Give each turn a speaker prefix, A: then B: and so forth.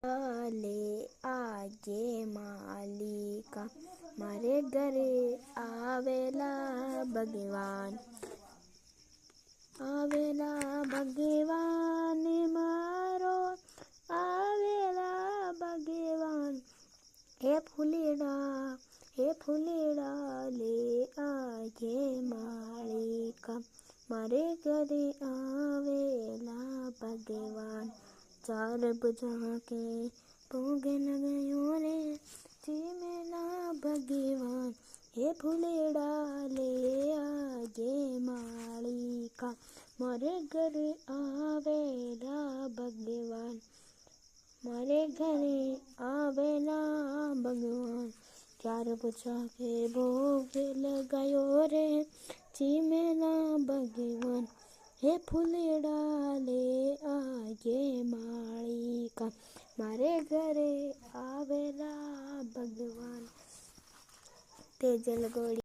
A: ले आजे मालिका मारे घरे आवेला भगवान मारो आवेला भगवान हे फूलेड़ा ले आजे मालिका मारे घरे आवेला भगवान चार बुझा के पोगे लगायो रे चीमेला भगवान हे फूलेड़ा ले आजे मालिका मारे घरे आवेला भगवान मारे घरे आवेला भगवान चार बुझा के भोगे लगायो रे चीमेला भगवान हे फूलेड़ा ले आजे मालिका मारे घरे आवेला भगवान तेजल गोड़ी।